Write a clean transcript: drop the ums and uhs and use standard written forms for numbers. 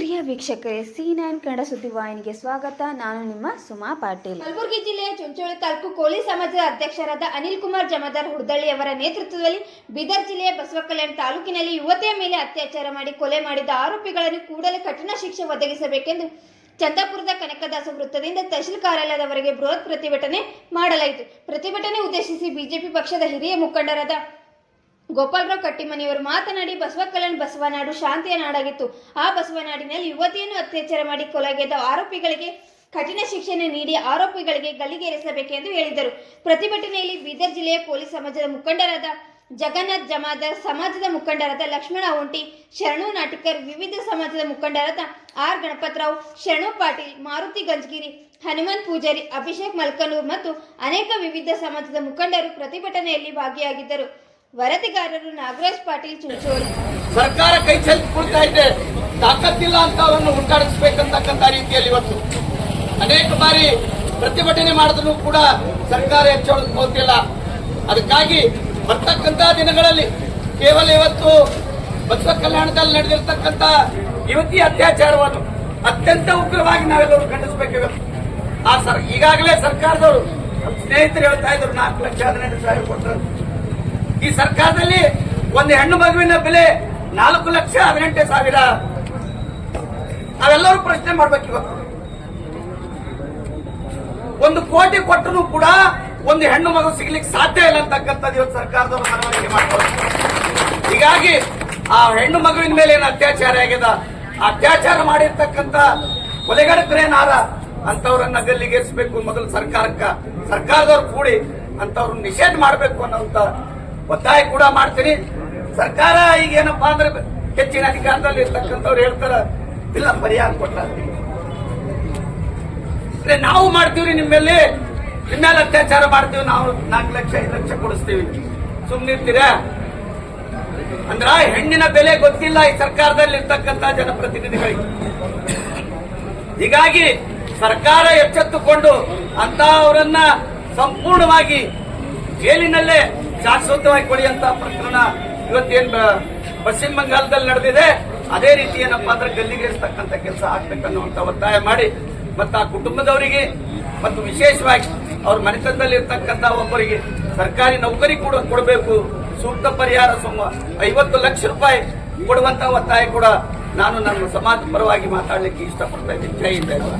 ಪ್ರಿಯ ವೀಕ್ಷಕರೇ, C9 ಕನ್ನಡ ಸುದ್ದಿವಾಹಿನಿಗೆ ಸ್ವಾಗತ. ನಾನು ನಿಮ್ಮ ಸುಮಾ ಪಾಟೀಲ್. ಕಲಬುರಗಿ ಜಿಲ್ಲೆಯ ಚುಂಚೋಳಿ ತಾಲೂಕು ಕೋಳಿ ಸಮಾಜದ ಅಧ್ಯಕ್ಷರಾದ ಅನಿಲ್ ಕುಮಾರ್ ಜಮಾದಾರ್ ಹುಡ್ದಳ್ಳಿ ಅವರ ನೇತೃತ್ವದಲ್ಲಿ ಬೀದರ್ ಜಿಲ್ಲೆಯ ಬಸವಕಲ್ಯಾಣ ತಾಲೂಕಿನಲ್ಲಿ ಯುವತಿಯ ಮೇಲೆ ಅತ್ಯಾಚಾರ ಮಾಡಿ ಕೊಲೆ ಮಾಡಿದ ಆರೋಪಿಗಳನ್ನು ಕೂಡಲೇ ಕಠಿಣ ಶಿಕ್ಷೆ ಒದಗಿಸಬೇಕೆಂದು ಚಂದಾಪುರದ ಕನಕದಾಸ ವೃತ್ತದಿಂದ ತಹಶೀಲ್ ಕಾರ್ಯಾಲಯದವರೆಗೆ ಬೃಹತ್ ಪ್ರತಿಭಟನೆ ಮಾಡಲಾಯಿತು. ಪ್ರತಿಭಟನೆ ಉದ್ದೇಶಿಸಿ ಬಿಜೆಪಿ ಪಕ್ಷದ ಹಿರಿಯ ಮುಖಂಡರಾದ ಗೋಪಾಲರಾವ್ ಕಟ್ಟಿಮನಿಯವರು ಮಾತನಾಡಿ, ಬಸವಕಲ್ಯಾಣ ಬಸವನಾಡು ಶಾಂತಿಯ ನಾಡಾಗಿತ್ತು. ಆ ಬಸವನಾಡಿನಲ್ಲಿ ಯುವತಿಯನ್ನು ಅತ್ಯಾಚಾರ ಮಾಡಿ ಕೊಲೆಗೈದ ಆರೋಪಿಗಳಿಗೆ ಕಠಿಣ ಶಿಕ್ಷೆಯನ್ನು ನೀಡಿ ಆರೋಪಿಗಳಿಗೆ ಗಲ್ಲಿಗೇರಿಸಬೇಕೆಂದು ಹೇಳಿದರು. ಪ್ರತಿಭಟನೆಯಲ್ಲಿ ಬೀದರ್ ಜಿಲ್ಲೆಯ ಕೋಲಿ ಸಮಾಜದ ಮುಖಂಡರಾದ ಜಗನ್ನಾಥ್ ಜಮಾದಾರ್, ಸಮಾಜದ ಮುಖಂಡರಾದ ಲಕ್ಷ್ಮಣ ಹೊಂಟಿ, ಶರಣು ನಾಟಿಕರ್, ವಿವಿಧ ಸಮಾಜದ ಮುಖಂಡರಾದ ಆರ್ ಗಣಪತರಾವ್, ಶರಣು ಪಾಟೀಲ್, ಮಾರುತಿ ಗಂಜಗಿರಿ, ಹನುಮಂತ್ ಪೂಜಾರಿ, ಅಭಿಷೇಕ್ ಮಲ್ಕನೂರ್ ಮತ್ತು ಅನೇಕ ವಿವಿಧ ಸಮಾಜದ ಮುಖಂಡರು ಪ್ರತಿಭಟನೆಯಲ್ಲಿ ಭಾಗಿಯಾಗಿದ್ದರು. ವರದಿಗಾರರು ನಾಗರಾಜ್ ಪಾಟೀಲ್, ಚುಂಚೋಳಿ. ಸರ್ಕಾರ ಕೈ ಚೆಲ್ಕೊಳ್ತಾ ಇದೆ, ತಾಕತ್ತಿಲ್ಲ ಅಂತ ಅವರನ್ನು ಉಂಟಾಡಿಸಬೇಕಂತಕ್ಕಂಥ ರೀತಿಯಲ್ಲಿ ಇವತ್ತು ಅನೇಕ ಬಾರಿ ಪ್ರತಿಭಟನೆ ಮಾಡಿದ್ರು ಕೂಡ ಸರ್ಕಾರ ಎಚ್ಚೆತ್ತುಕೊಳ್ಳುತ್ತಿಲ್ಲ. ಅದಕ್ಕಾಗಿ ಬರ್ತಕ್ಕಂಥ ದಿನಗಳಲ್ಲಿ ಕೇವಲ ಇವತ್ತು ಬಸವ ಕಲ್ಯಾಣದಲ್ಲಿ ನಡೆದಿರ್ತಕ್ಕಂಥ ಯುವತಿ ಅತ್ಯಾಚಾರವನ್ನು ಅತ್ಯಂತ ಉಗ್ರವಾಗಿ ನಾವೆಲ್ಲರೂ ಖಂಡಿಸಬೇಕಾಗುತ್ತೆ. ಈಗಾಗಲೇ ಸರ್ಕಾರದವರು ಸ್ನೇಹಿತರು ಹೇಳ್ತಾ ಇದ್ರು 4,18,000 ಕೊಟ್ಟರು. ಈ ಸರ್ಕಾರದಲ್ಲಿ ಒಂದು ಹೆಣ್ಣು ಮಗುವಿನ ಬೆಲೆ 4,18,000. ನಾವೆಲ್ಲರೂ ಪ್ರಶ್ನೆ ಮಾಡ್ಬೇಕು. ಇವತ್ತು 1 ಕೋಟಿ ಕೊಟ್ಟರು ಕೂಡ ಒಂದು ಹೆಣ್ಣು ಮಗು ಸಿಗ್ಲಿಕ್ಕೆ ಸಾಧ್ಯ ಇಲ್ಲ ಅಂತಕ್ಕಂಥದ್ದು ಇವತ್ತು ಸರ್ಕಾರದವರು ಮನವರಿಕೆ ಮಾಡ್ತಾರೆ. ಹೀಗಾಗಿ ಆ ಹೆಣ್ಣು ಮಗುವಿನ ಮೇಲೆ ಏನು ಅತ್ಯಾಚಾರ ಆಗಿದೆ, ಅತ್ಯಾಚಾರ ಮಾಡಿರ್ತಕ್ಕಂಥ ಕೊಲೆಗಾರಕರೇನಾರ ಅಂತವ್ರನ್ನ ಗಲ್ಲಿಗೇರಿಸಬೇಕು. ಮೊದಲು ಸರ್ಕಾರದವ್ರು ಕೂಡಿ ಅಂತವ್ರನ್ನ ನಿಷೇಧ ಮಾಡಬೇಕು ಅನ್ನೋಂತ ಒತ್ತಾಯ ಕೂಡ ಮಾಡ್ತೀನಿ. ಸರ್ಕಾರ ಈಗ ಏನಪ್ಪಾ ಅಂದ್ರೆ ಹೆಚ್ಚಿನ ಅಧಿಕಾರದಲ್ಲಿ ಇರ್ತಕ್ಕಂಥವ್ರು ಹೇಳ್ತಾರ, ಇಲ್ಲ ಪರಿಹಾರ ಕೊಟ್ಟ ನಾವು ಮಾಡ್ತೀವ್ರಿ, ನಿಮ್ಮ ಮೇಲೆ ಅತ್ಯಾಚಾರ ಮಾಡ್ತೀವಿ, ನಾವು 4 ಲಕ್ಷ 5 ಲಕ್ಷ ಕೊಡಿಸ್ತೀವಿ, ಸುಮ್ಮನಿರ್ತೀರ ಅಂದ್ರ ಹೆಣ್ಣಿನ ಬೆಲೆ ಗೊತ್ತಿಲ್ಲ ಈ ಸರ್ಕಾರದಲ್ಲಿ ಇರ್ತಕ್ಕಂಥ ಜನಪ್ರತಿನಿಧಿಗಳಿಗೆ. ಹೀಗಾಗಿ ಸರ್ಕಾರ ಎಚ್ಚೆತ್ತುಕೊಂಡು ಅಂತ ಅವರನ್ನ ಸಂಪೂರ್ಣವಾಗಿ ಜೈಲಿನಲ್ಲೇ ಶಾಶ್ವತವಾಗಿ ಕೊಡಿಯಂತ ಪ್ರಕರಣ ಇವತ್ತೇನ್ ಪಶ್ಚಿಮ ಬಂಗಾಳದಲ್ಲಿ ನಡೆದಿದೆ, ಅದೇ ರೀತಿ ಏನಪ್ಪಾ ಅಂದ್ರೆ ಗಲ್ಲಿಗೇರಿಸ್ತಕ್ಕಂಥ ಕೆಲಸ ಆಗ್ಬೇಕನ್ನುವಂತ ಒತ್ತಾಯ ಮಾಡಿ ಮತ್ತು ಆ ಕುಟುಂಬದವರಿಗೆ ಮತ್ತು ವಿಶೇಷವಾಗಿ ಅವ್ರ ಮನೆತನದಲ್ಲಿ ಇರ್ತಕ್ಕಂಥ ಒಬ್ಬರಿಗೆ ಸರ್ಕಾರಿ ನೌಕರಿ ಕೂಡ ಕೊಡಬೇಕು, ಸೂಕ್ತ ಪರಿಹಾರ 50 ಲಕ್ಷ ರೂಪಾಯಿ ಕೊಡುವಂತ ಒತ್ತಾಯ ಕೂಡ ನಾನು ನನ್ನ ಸಮಾಜ ಪರವಾಗಿ ಮಾತಾಡಲಿಕ್ಕೆ ಇಷ್ಟಪಡ್ತಾ ಇದ್ದೀನಿ. ಜೈ ಹಿಂದ್.